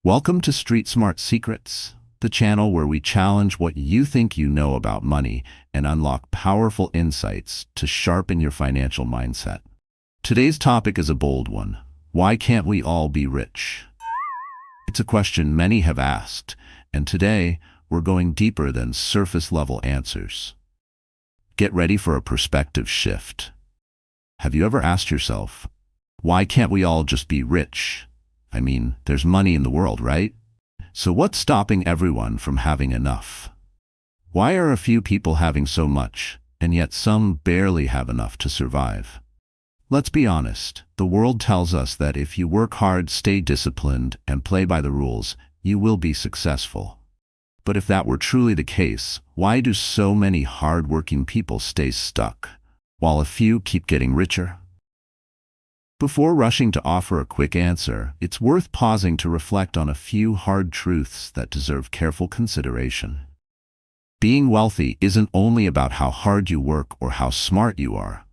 Welcome to Street Smart Secrets, the channel where we challenge what you think you know about money and unlock powerful insights to sharpen your financial mindset. Today's topic is a bold one. Why can't we all be rich? It's a question many have asked, and today we're going deeper than surface-level answers. Get ready for a perspective shift. Have you ever asked yourself, why can't we all just be rich? I mean, there's money in the world, right? So what's stopping everyone from having enough? Why are a few people having so much, and yet some barely have enough to survive? Let's be honest, the world tells us that if you work hard, stay disciplined, and play by the rules, you will be successful. But if that were truly the case, why do so many hard-working people stay stuck, while a few keep getting richer? Before rushing to offer a quick answer, it's worth pausing to reflect on a few hard truths that deserve careful consideration. Being wealthy isn't only about how hard you work or how smart you are.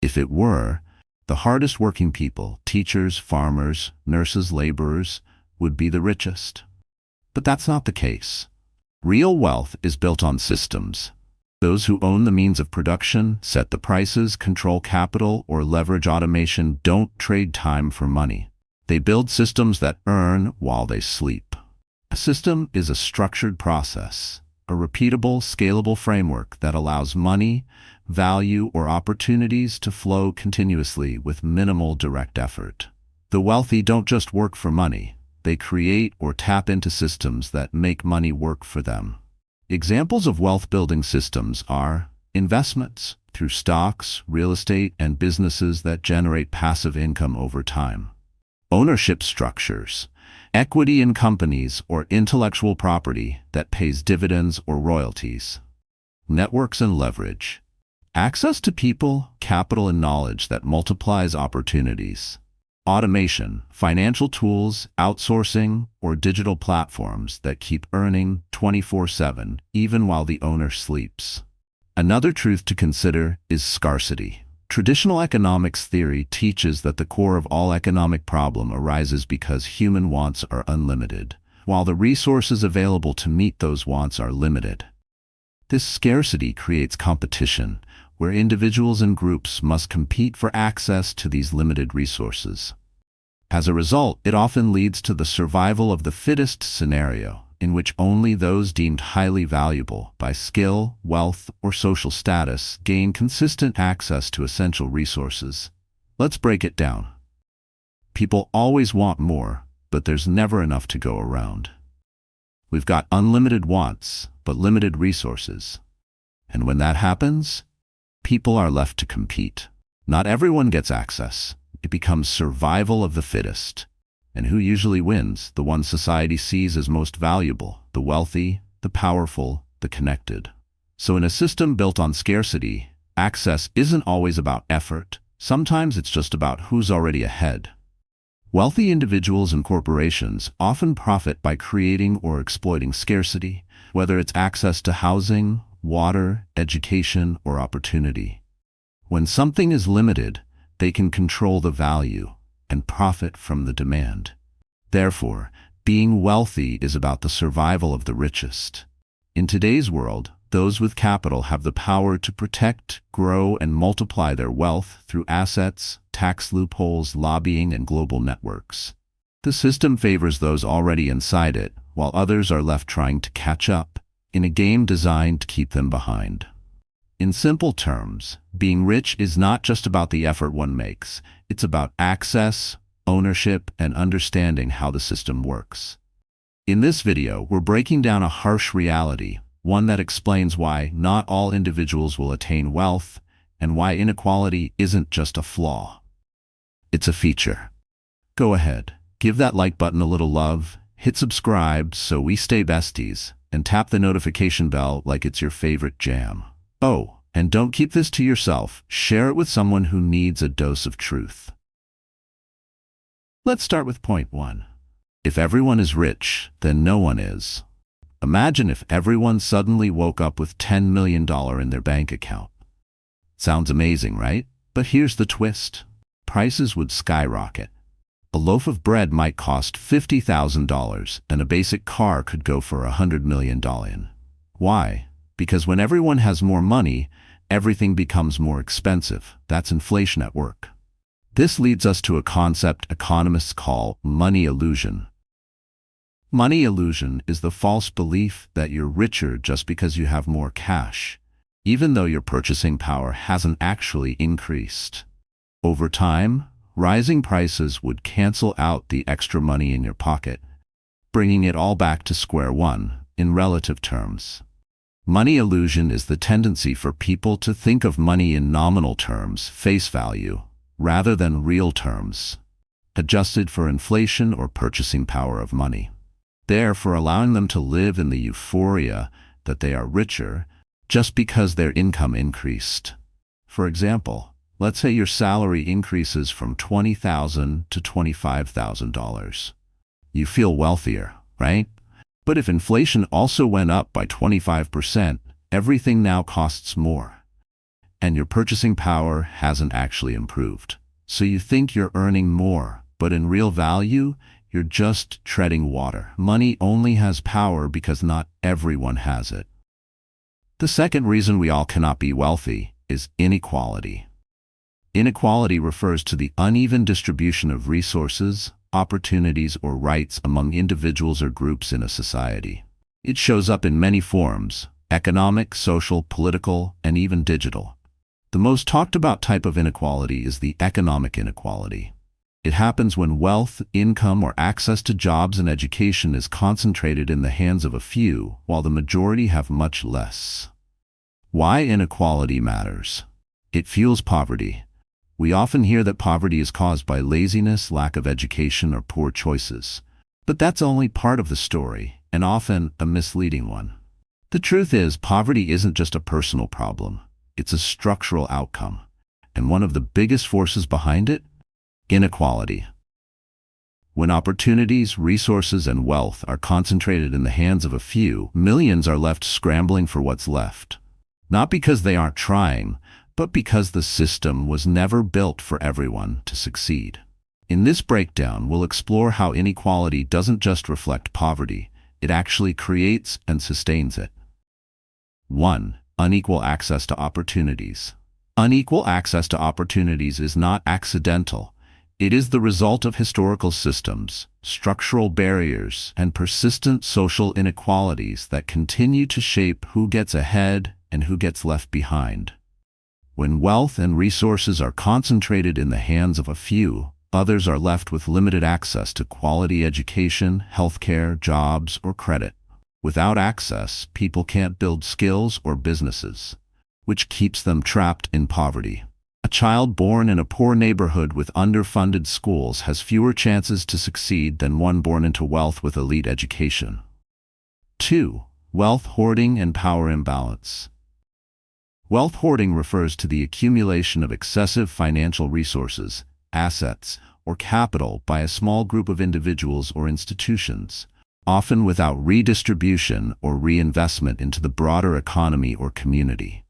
If it were, the hardest working people, teachers, farmers, nurses, laborers, would be the richest. But that's not the case. Real wealth is built on systems. Those who own the means of production, set the prices, control capital, or leverage automation don't trade time for money. They build systems that earn while they sleep. A system is a structured process, a repeatable, scalable framework that allows money, value, or opportunities to flow continuously with minimal direct effort. The wealthy don't just work for money. They create or tap into systems that make money work for them. Examples of wealth-building systems are investments through stocks, real estate, and businesses that generate passive income over time. Ownership structures, equity in companies or intellectual property that pays dividends or royalties. Networks and leverage, access to people, capital, and knowledge that multiplies opportunities. Automation, financial tools, outsourcing, or digital platforms that keep earning 24/7, even while the owner sleeps. Another truth to consider is scarcity. Traditional economics theory teaches that the core of all economic problem arises because human wants are unlimited, while the resources available to meet those wants are limited. This scarcity creates competition, where individuals and groups must compete for access to these limited resources. As a result, it often leads to the survival of the fittest scenario, in which only those deemed highly valuable by skill, wealth, or social status gain consistent access to essential resources. Let's break it down. People always want more, but there's never enough to go around. We've got unlimited wants, but limited resources. And when that happens, people are left to compete. Not everyone gets access. It becomes survival of the fittest. And who usually wins? The one society sees as most valuable, the wealthy, the powerful, the connected. So in a system built on scarcity, access isn't always about effort. Sometimes it's just about who's already ahead. Wealthy individuals and corporations often profit by creating or exploiting scarcity, whether it's access to housing, water, education, or opportunity. When something is limited, they can control the value and profit from the demand. Therefore, being wealthy is about the survival of the richest. In today's world, those with capital have the power to protect, grow, and multiply their wealth through assets, tax loopholes, lobbying, and global networks. The system favors those already inside it, while others are left trying to catch up, in a game designed to keep them behind. In simple terms, being rich is not just about the effort one makes. It's about access, ownership, and understanding how the system works. In this video, we're breaking down a harsh reality, one that explains why not all individuals will attain wealth, and why inequality isn't just a flaw. It's a feature. Go ahead, give that like button a little love, hit subscribe so we stay besties, and tap the notification bell like it's your favorite jam. Oh, and don't keep this to yourself. Share it with someone who needs a dose of truth. Let's start with point 1. If everyone is rich, then no one is. Imagine if everyone suddenly woke up with $10 million in their bank account. Sounds amazing, right? But here's the twist. Prices would skyrocket. A loaf of bread might cost $50,000 and a basic car could go for $100 million. Why? Because when everyone has more money, everything becomes more expensive. That's inflation at work. This leads us to a concept economists call money illusion. Money illusion is the false belief that you're richer just because you have more cash, even though your purchasing power hasn't actually increased. Over time, rising prices would cancel out the extra money in your pocket, bringing it all back to square one in relative terms. Money illusion is the tendency for people to think of money in nominal terms, face value, rather than real terms, adjusted for inflation or purchasing power of money, therefore allowing them to live in the euphoria that they are richer just because their income increased. For example, let's say your salary increases from $20,000 to $25,000. You feel wealthier, right? But if inflation also went up by 25%, everything now costs more. And your purchasing power hasn't actually improved. So you think you're earning more, but in real value, you're just treading water. Money only has power because not everyone has it. The second reason we all cannot be wealthy is inequality. Inequality refers to the uneven distribution of resources, opportunities, or rights among individuals or groups in a society. It shows up in many forms: economic, social, political, and even digital. The most talked about type of inequality is the economic inequality. It happens when wealth, income, or access to jobs and education is concentrated in the hands of a few, while the majority have much less. Why inequality matters? It fuels poverty. We often hear that poverty is caused by laziness, lack of education, or poor choices. But that's only part of the story, and often a misleading one. The truth is, poverty isn't just a personal problem. It's a structural outcome. And one of the biggest forces behind it? Inequality. When opportunities, resources, and wealth are concentrated in the hands of a few, millions are left scrambling for what's left. Not because they aren't trying, but because the system was never built for everyone to succeed. In this breakdown, we'll explore how inequality doesn't just reflect poverty, it actually creates and sustains it. 1. Unequal access to opportunities. Unequal access to opportunities is not accidental. It is the result of historical systems, structural barriers, and persistent social inequalities that continue to shape who gets ahead and who gets left behind. When wealth and resources are concentrated in the hands of a few, others are left with limited access to quality education, healthcare, jobs, or credit. Without access, people can't build skills or businesses, which keeps them trapped in poverty. A child born in a poor neighborhood with underfunded schools has fewer chances to succeed than one born into wealth with elite education. 2. Wealth hoarding and power imbalance. Wealth hoarding refers to the accumulation of excessive financial resources, assets, or capital by a small group of individuals or institutions, often without redistribution or reinvestment into the broader economy or community.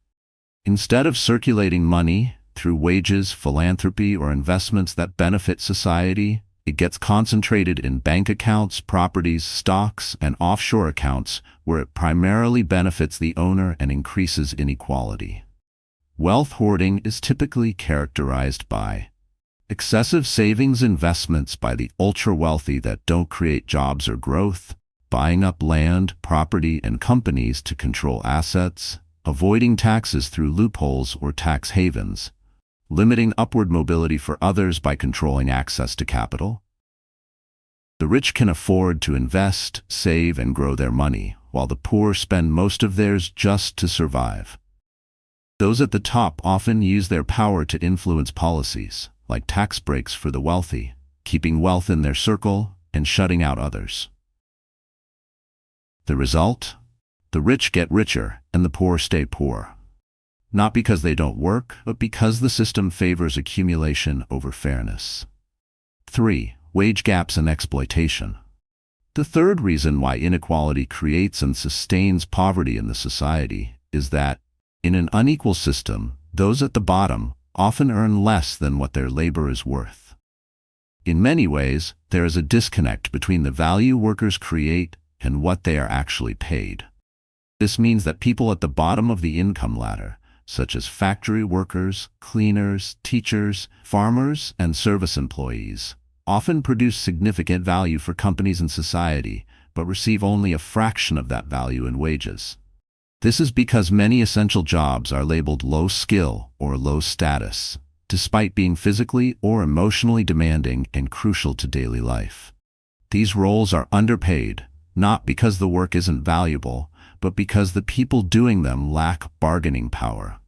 Instead of circulating money through wages, philanthropy, or investments that benefit society, it gets concentrated in bank accounts, properties, stocks, and offshore accounts where it primarily benefits the owner and increases inequality. Wealth hoarding is typically characterized by excessive savings investments by the ultra-wealthy that don't create jobs or growth, buying up land, property, and companies to control assets, avoiding taxes through loopholes or tax havens, limiting upward mobility for others by controlling access to capital. The rich can afford to invest, save, and grow their money, while the poor spend most of theirs just to survive. Those at the top often use their power to influence policies, like tax breaks for the wealthy, keeping wealth in their circle and shutting out others. The result? The rich get richer and the poor stay poor. Not because they don't work, but because the system favors accumulation over fairness. 3. Wage gaps and exploitation. The third reason why inequality creates and sustains poverty in the society is that, in an unequal system, those at the bottom often earn less than what their labor is worth. In many ways, there is a disconnect between the value workers create and what they are actually paid. This means that people at the bottom of the income ladder, such as factory workers, cleaners, teachers, farmers, and service employees, often produce significant value for companies and society, but receive only a fraction of that value in wages. This is because many essential jobs are labeled low skill or low status, despite being physically or emotionally demanding and crucial to daily life. These roles are underpaid, not because the work isn't valuable, but because the people doing them lack bargaining power.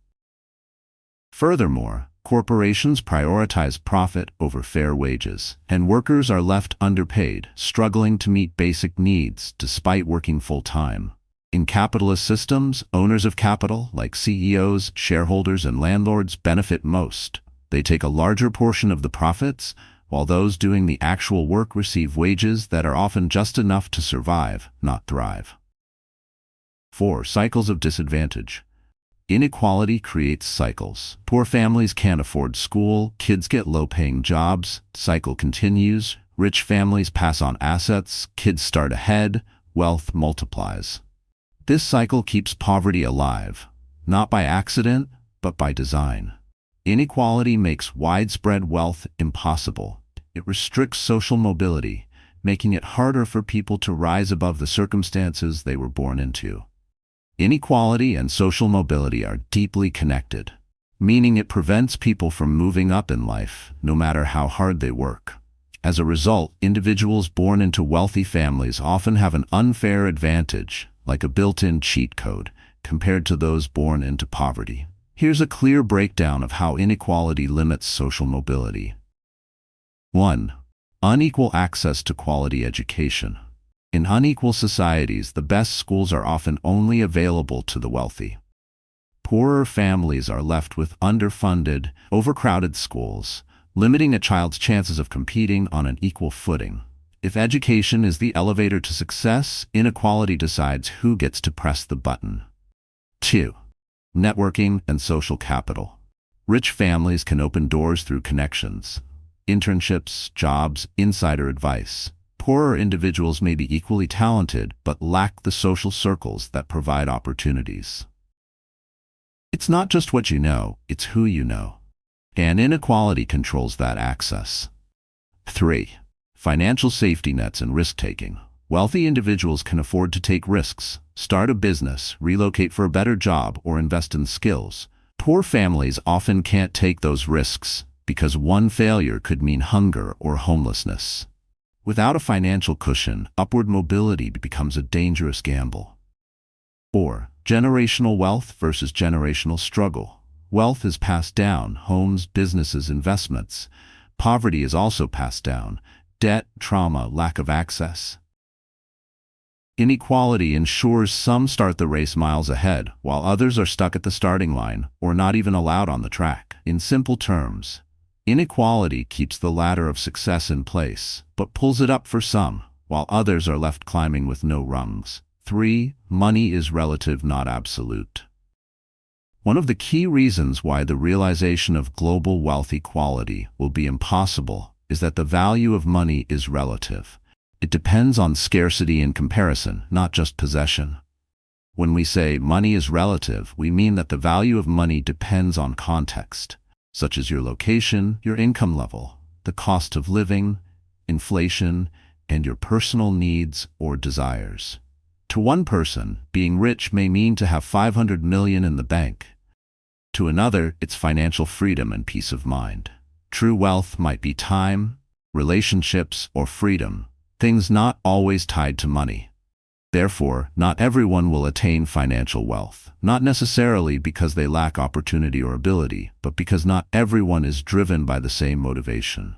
Furthermore, corporations prioritize profit over fair wages, and workers are left underpaid, struggling to meet basic needs despite working full-time. In capitalist systems, owners of capital, like CEOs, shareholders, and landlords, benefit most. They take a larger portion of the profits, while those doing the actual work receive wages that are often just enough to survive, not thrive. 4. Cycles of disadvantage. Inequality creates cycles. Poor families can't afford school, kids get low-paying jobs, cycle continues, rich families pass on assets, kids start ahead, wealth multiplies. This cycle keeps poverty alive, not by accident, but by design. Inequality makes widespread wealth impossible. It restricts social mobility, making it harder for people to rise above the circumstances they were born into. Inequality and social mobility are deeply connected, meaning it prevents people from moving up in life, no matter how hard they work. As a result, individuals born into wealthy families often have an unfair advantage, like a built-in cheat code, compared to those born into poverty. Here's a clear breakdown of how inequality limits social mobility. 1. Unequal access to quality education. In unequal societies, the best schools are often only available to the wealthy. Poorer families are left with underfunded, overcrowded schools, limiting a child's chances of competing on an equal footing. If education is the elevator to success, inequality decides who gets to press the button. 2. Networking and social capital. Rich families can open doors through connections, internships, jobs, insider advice. Poorer individuals may be equally talented but lack the social circles that provide opportunities. It's not just what you know, it's who you know. And inequality controls that access. 3. Financial safety nets and risk-taking. Wealthy individuals can afford to take risks, start a business, relocate for a better job, or invest in skills. Poor families often can't take those risks because one failure could mean hunger or homelessness. Without a financial cushion, upward mobility becomes a dangerous gamble. 4. Generational wealth versus generational struggle. Wealth is passed down: homes, businesses, investments. Poverty is also passed down: debt, trauma, lack of access. Inequality ensures some start the race miles ahead, while others are stuck at the starting line or not even allowed on the track. In simple terms, inequality keeps the ladder of success in place, but pulls it up for some, while others are left climbing with no rungs. 3. Money is relative, not absolute. One of the key reasons why the realization of global wealth equality will be impossible is that the value of money is relative. It depends on scarcity and comparison, not just possession. When we say money is relative, we mean that the value of money depends on context, such as your location, your income level, the cost of living, inflation, and your personal needs or desires. To one person, being rich may mean to have 500 million in the bank. To another, it's financial freedom and peace of mind. True wealth might be time, relationships, or freedom, things not always tied to money. Therefore, not everyone will attain financial wealth, not necessarily because they lack opportunity or ability, but because not everyone is driven by the same motivation.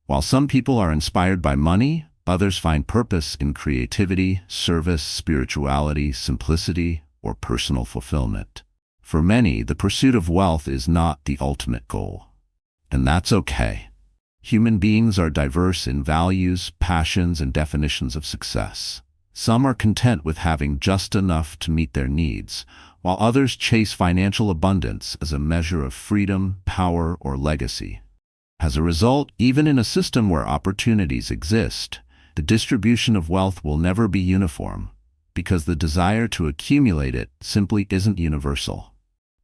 While some people are inspired by money, others find purpose in creativity, service, spirituality, simplicity, or personal fulfillment. For many, the pursuit of wealth is not the ultimate goal. And that's okay. Human beings are diverse in values, passions, and definitions of success. Some are content with having just enough to meet their needs, while others chase financial abundance as a measure of freedom, power, or legacy. As a result, even in a system where opportunities exist, the distribution of wealth will never be uniform, because the desire to accumulate it simply isn't universal.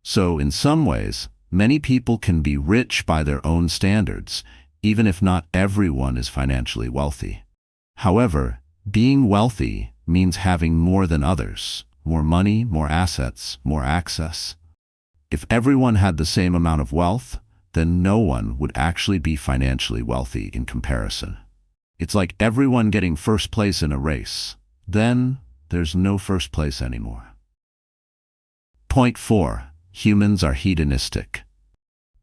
So, in some ways, many people can be rich by their own standards, even if not everyone is financially wealthy. However, being wealthy means having more than others, more money, more assets, more access. If everyone had the same amount of wealth, then no one would actually be financially wealthy in comparison. It's like everyone getting first place in a race. Then, there's no first place anymore. Point 4. Humans are hedonistic.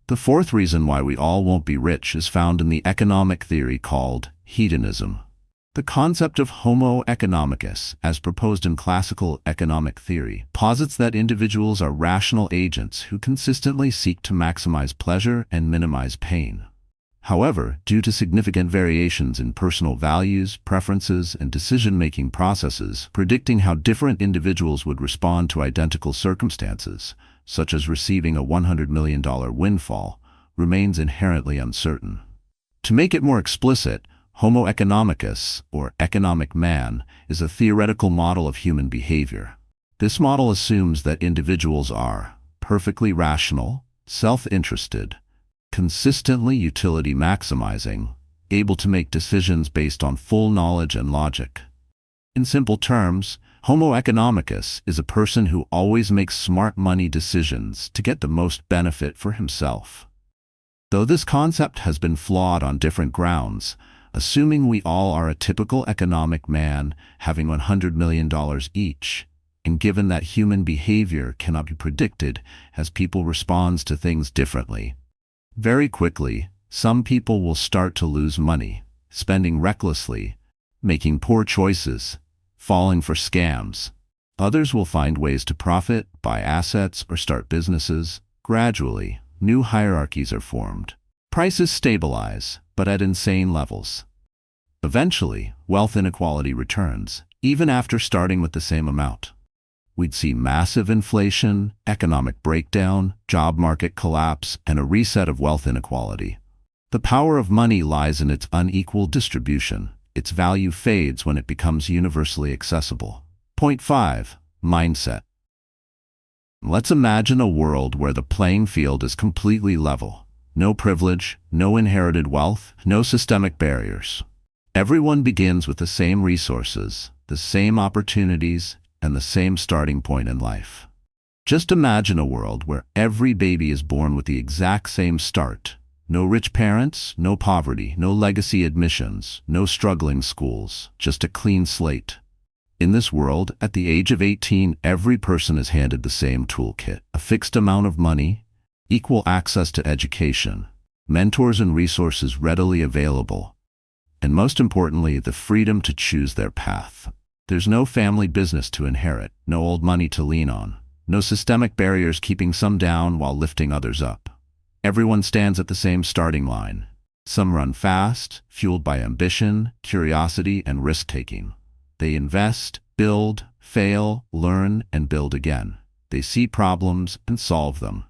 The fourth reason why we all won't be rich is found in the economic theory called hedonism. The concept of Homo economicus, as proposed in classical economic theory, posits that individuals are rational agents who consistently seek to maximize pleasure and minimize pain. However, due to significant variations in personal values, preferences, and decision-making processes, predicting how different individuals would respond to identical circumstances, such as receiving a $100 million windfall, remains inherently uncertain. To make it more explicit, Homo economicus, or economic man, is a theoretical model of human behavior. This model assumes that individuals are perfectly rational, self-interested, consistently utility-maximizing, able to make decisions based on full knowledge and logic. In simple terms, Homo economicus is a person who always makes smart money decisions to get the most benefit for himself. Though this concept has been flawed on different grounds, assuming we all are a typical economic man having $100 million each, and given that human behavior cannot be predicted as people respond to things differently, very quickly, some people will start to lose money, spending recklessly, making poor choices, falling for scams. Others will find ways to profit, buy assets, or start businesses. Gradually, new hierarchies are formed. Prices stabilize, but at insane levels. Eventually, wealth inequality returns, even after starting with the same amount. We'd see massive inflation, economic breakdown, job market collapse, and a reset of wealth inequality. The power of money lies in its unequal distribution. Its value fades when it becomes universally accessible. Point 5. Mindset. Let's imagine a world where the playing field is completely level. No privilege, no inherited wealth, no systemic barriers. Everyone begins with the same resources, the same opportunities, and the same starting point in life. Just imagine a world where every baby is born with the exact same start. No rich parents, no poverty, no legacy admissions, no struggling schools, just a clean slate. In this world, at the age of 18, every person is handed the same toolkit, a fixed amount of money, equal access to education, mentors and resources readily available, and most importantly, the freedom to choose their path. There's no family business to inherit, no old money to lean on, no systemic barriers keeping some down while lifting others up. Everyone stands at the same starting line. Some run fast, fueled by ambition, curiosity, and risk-taking. They invest, build, fail, learn, and build again. They see problems and solve them.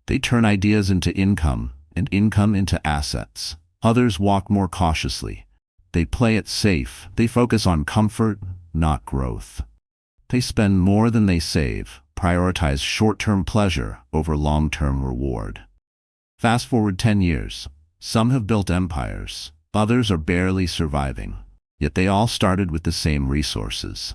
They turn ideas into income, and income into assets. Others walk more cautiously. They play it safe. They focus on comfort, not growth. They spend more than they save, prioritize short-term pleasure over long-term reward. Fast forward 10 years. Some have built empires. Others are barely surviving. Yet they all started with the same resources.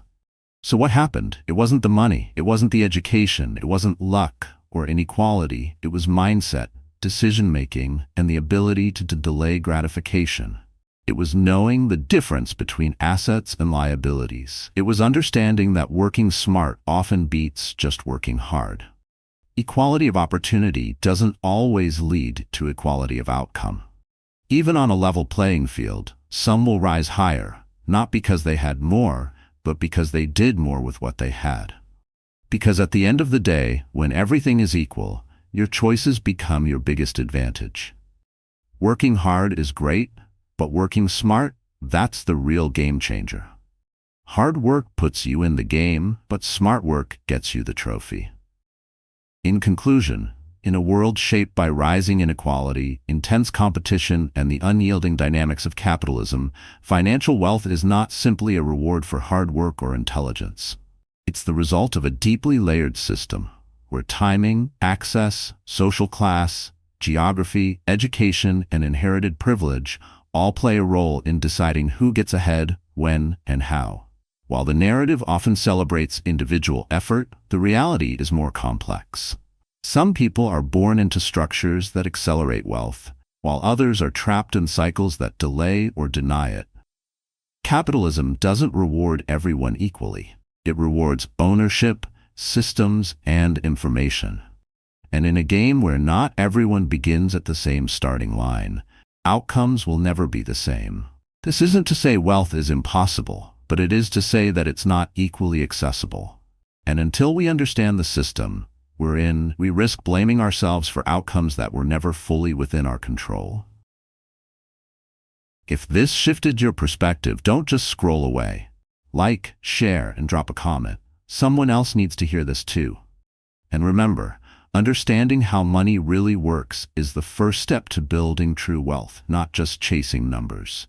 So what happened? It wasn't the money. It wasn't the education. It wasn't luck or inequality. It was mindset, decision-making, and the ability to delay gratification. It was knowing the difference between assets and liabilities. It was understanding that working smart often beats just working hard. Equality of opportunity doesn't always lead to equality of outcome. Even on a level playing field, some will rise higher, not because they had more, but because they did more with what they had. Because at the end of the day, when everything is equal, your choices become your biggest advantage. Working hard is great, but working smart, that's the real game changer. Hard work puts you in the game, but smart work gets you the trophy. In conclusion, In a world shaped by rising inequality, intense competition, and the unyielding dynamics of capitalism, financial wealth is not simply a reward for hard work or intelligence. It's the result of a deeply layered system, where timing, access, social class, geography, education, and inherited privilege all play a role in deciding who gets ahead, when, and how. While the narrative often celebrates individual effort, the reality is more complex. Some people are born into structures that accelerate wealth, while others are trapped in cycles that delay or deny it. Capitalism doesn't reward everyone equally. It rewards ownership, systems, and information. And in a game where not everyone begins at the same starting line, outcomes will never be the same. This isn't to say wealth is impossible, but it is to say that it's not equally accessible. And until we understand the system we're in, we risk blaming ourselves for outcomes that were never fully within our control. If this shifted your perspective, don't just scroll away. Like, share, and drop a comment. Someone else needs to hear this too. And remember, understanding how money really works is the first step to building true wealth, not just chasing numbers.